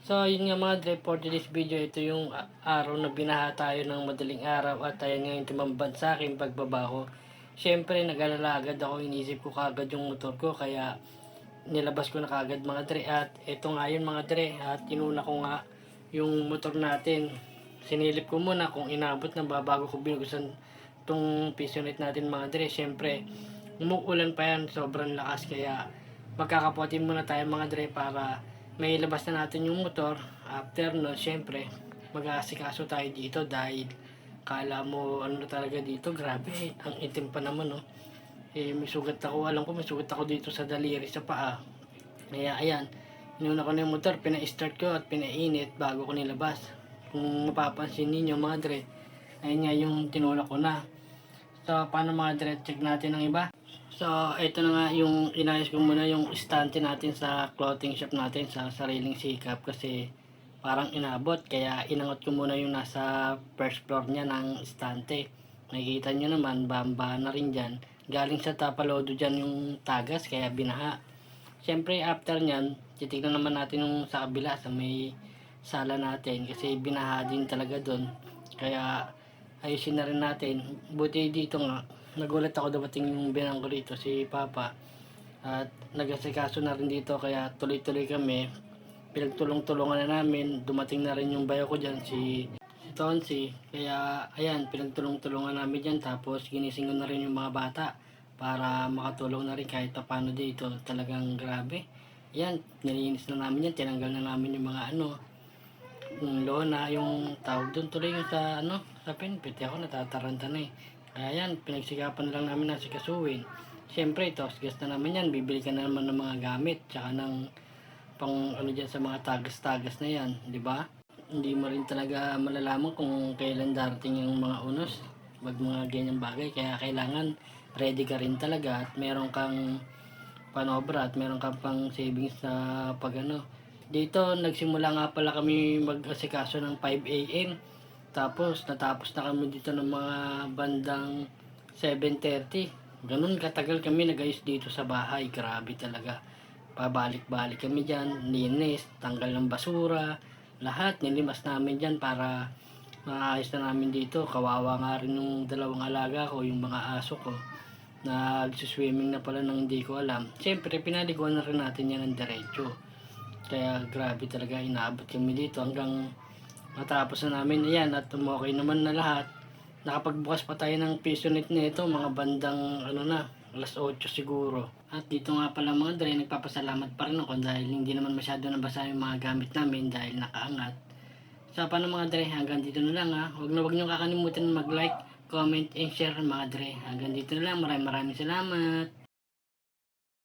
So, yun nga mga dre, for today's video, ito yung araw na binaha tayo ng madaling araw at tayo ngayon tumambad sa aking pagbabaho. Siyempre, nag-alala agad ako, inisip ko kagad yung motor ko, kaya nilabas ko na kagad mga dre. At ito nga yun mga dre, at inuna ko nga yung motor natin. Sinilip ko muna kung inabot na ba bago ko binugusan itong pisonate natin mga dre. Siyempre, umuulan pa yan, sobrang lakas, kaya magkakapotin muna tayo mga dre para may labas na natin yung motor. After no, syempre mag-aasikaso tayo dito dahil kala mo ano na talaga dito, grabe ang itim pa naman, no. May sugat ako, alam ko may sugat ako dito sa daliri sa paa. Kaya ayan, inuna ko na yung motor, pina-start ko at pinainit bago ko nilabas. Kung mapapansin ninyo mga dre, ayun nga yung tinulak ko na. So paano mga dre, check natin ang iba. So, ito na nga yung inayos ko muna yung estante natin sa clothing shop natin sa sariling sikap kasi parang inabot. Kaya inangot ko muna yung nasa first floor niya ng estante. Nakikita nyo naman, bamba na rin dyan. Galing sa tapalodo dyan yung tagas kaya binaha. Siyempre after nyan, titignan naman natin yung sa kabila sa may sala natin kasi binaha din talaga doon. Kaya ayusin na rin natin. Buti dito nga, nagulat ako dumating yung binang ko rito, si Papa. At nag-asikaso na rin dito kaya tuloy-tuloy kami. Pinagtulong-tulungan na namin. Dumating na rin yung bayo ko dyan, si Tonsi. Kaya ayan, pinagtulong-tulungan namin dyan. Tapos ginising ko na rin yung mga bata para makatulong na rin kahit paano dito. Talagang grabe. Ayan, nilinis na namin yan. Tinanggal na namin yung mga yung lona, yung tawag doon tuloy yung sa sa pinpit. Ako natataranta na eh. Kaya yan, pinagsikapan lang namin na sikasuhin. Siyempre, tos gas na naman yan. Bibili ka na naman ng mga gamit. Tsaka ng pang dyan sa mga tagas-tagas na yan. Di ba? Hindi mo rin talaga malalaman kung kailan darating yung mga unos. Wag mga ganyang bagay. Kaya kailangan ready ka rin talaga. At meron kang panobra at meron kang pang savings na pag Dito, nagsimula nga pala kami mag-asikaso ng 5 a.m. Tapos natapos na kami dito ng mga bandang 7:30. Ganun katagal kami nag-ayos dito sa bahay. Grabe talaga. Pabalik-balik kami dyan, linis, tanggal ng basura, lahat nilimas namin dyan para maayos na namin dito. Kawawa nga rin yung dalawang alaga ko, yung mga aso ko. Nagsuswimming na pala nang hindi ko alam. Siyempre, pinaliguan na rin natin yan ng diretso. Kaya grabe talaga, inaabot kami dito hanggang matapos na namin yan at okay naman na lahat. Nakapagbukas pa tayo ng pisonate nito mga bandang na, alas 8 siguro. At dito nga pala mga dre, nagpapasalamat pa rin ako dahil hindi naman masyado nabasa yung mga gamit namin dahil nakaangat. So paano mga dre, hanggang dito na lang ha. Huwag nyo kakalimutan mag-like, comment, and share mga dre. Hanggang dito na lang, maraming salamat.